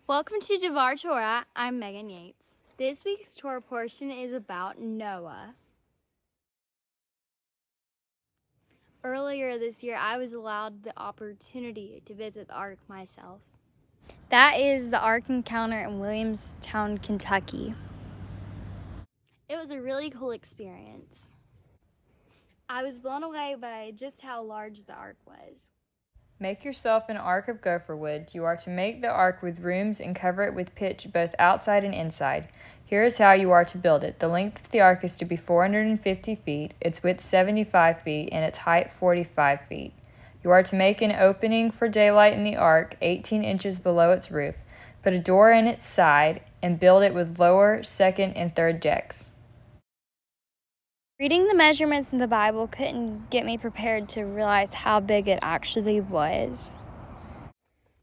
Welcome to Devar Torah. I'm Megan Yates. This week's Torah portion is about Noah. Earlier this year, I was allowed the opportunity to visit the Ark myself. That is the Ark Encounter in Williamstown, Kentucky. It was a really cool experience. I was blown away by just how large the Ark was. Make yourself an ark of gopher wood. You are to make the ark with rooms and cover it with pitch both outside and inside. Here is how you are to build it. The length of the ark is to be 450 feet, its width 75 feet, and its height 45 feet. You are to make an opening for daylight in the ark 18 inches below its roof. Put a door in its side and build it with lower, second, and third decks. Reading the measurements in the Bible couldn't get me prepared to realize how big it actually was.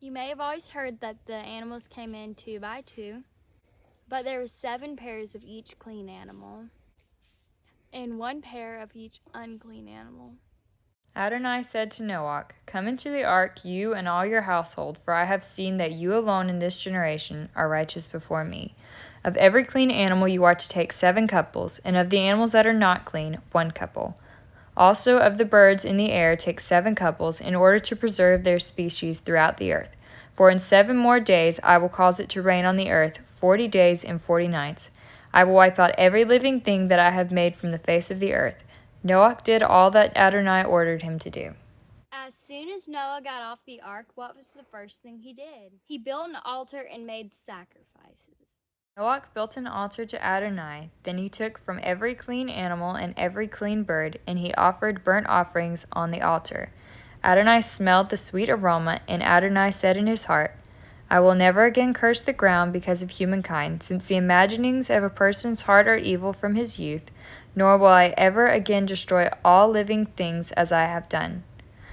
You may have always heard that the animals came in 2 by 2, but there were 7 pairs of each clean animal and 1 pair of each unclean animal. Adonai said to Noach, "Come into the ark, you and all your household, for I have seen that you alone in this generation are righteous before me. Of every clean animal you are to take 7 couples, and of the animals that are not clean, 1 couple. Also of the birds in the air take 7 couples, in order to preserve their species throughout the earth. For in 7 more days I will cause it to rain on the earth 40 days and 40 nights. I will wipe out every living thing that I have made from the face of the earth." Noach did all that Adonai ordered him to do. As soon as Noah got off the ark, what was the first thing he did? He built an altar and made sacrifices. Noach built an altar to Adonai. Then he took from every clean animal and every clean bird, and he offered burnt offerings on the altar. Adonai smelled the sweet aroma, and Adonai said in his heart, "I will never again curse the ground because of humankind, since the imaginings of a person's heart are evil from his youth, nor will I ever again destroy all living things as I have done.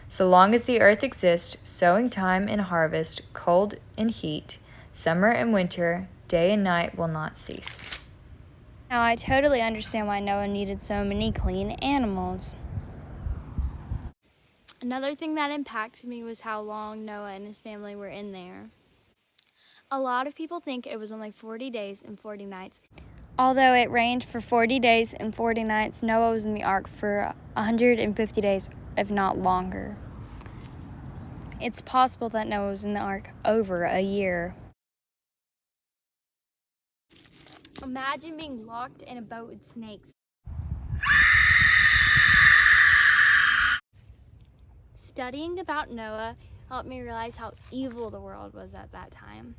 So long as the earth exists, sowing time and harvest, cold and heat, summer and winter, day and night will not cease." Now I totally understand why Noah needed so many clean animals. Another thing that impacted me was how long Noah and his family were in there. A lot of people think it was only 40 days and 40 nights. Although it rained for 40 days and 40 nights, Noah was in the ark for 150 days, if not longer. It's possible that Noah was in the ark over a year. Imagine being locked in a boat with snakes. Studying about Noah helped me realize how evil the world was at that time.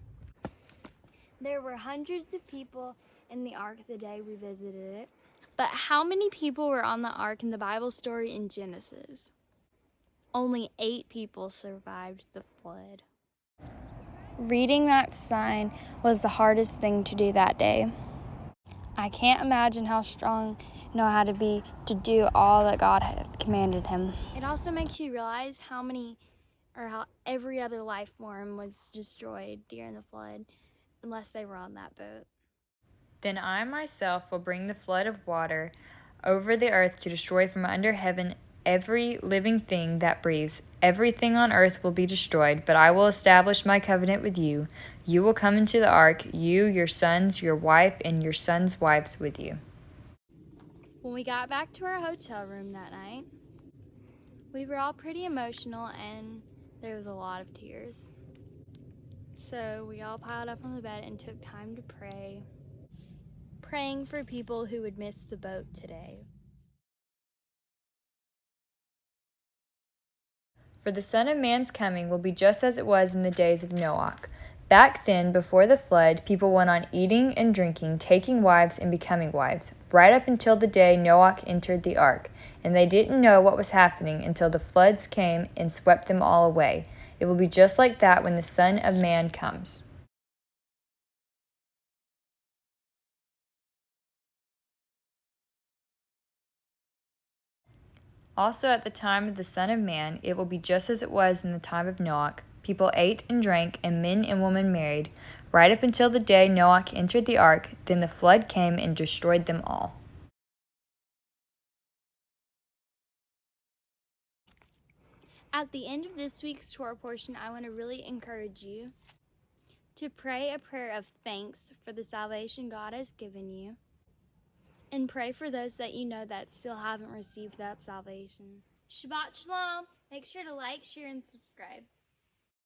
There were hundreds of people in the ark the day we visited it, but how many people were on the ark in the Bible story in Genesis? Only 8 people survived the flood. Reading that sign was the hardest thing to do that day. I can't imagine how strong Noah had to be to do all that God had commanded him. It also makes you realize how every other life form was destroyed during the flood, unless they were on that boat. "Then I myself will bring the flood of water over the earth to destroy from under heaven every living thing that breathes. Everything on earth will be destroyed, but I will establish my covenant with you. You will come into the ark, you, your sons, your wife, and your sons' wives with you." When we got back to our hotel room that night, we were all pretty emotional and there was a lot of tears. So we all piled up on the bed and took time to pray, praying for people who would miss the boat today. "For the Son of Man's coming will be just as it was in the days of Noach. Back then, before the flood, people went on eating and drinking, taking wives and becoming wives, right up until the day Noach entered the ark, and they didn't know what was happening until the floods came and swept them all away. It will be just like that when the Son of Man comes." Also at the time of the Son of Man, it will be just as it was in the time of Noach. People ate and drank, and men and women married, right up until the day Noach entered the ark. Then the flood came and destroyed them all. At the end of this week's Torah portion, I want to really encourage you to pray a prayer of thanks for the salvation God has given you, and pray for those that you know that still haven't received that salvation. Shabbat Shalom! Make sure to like, share, and subscribe.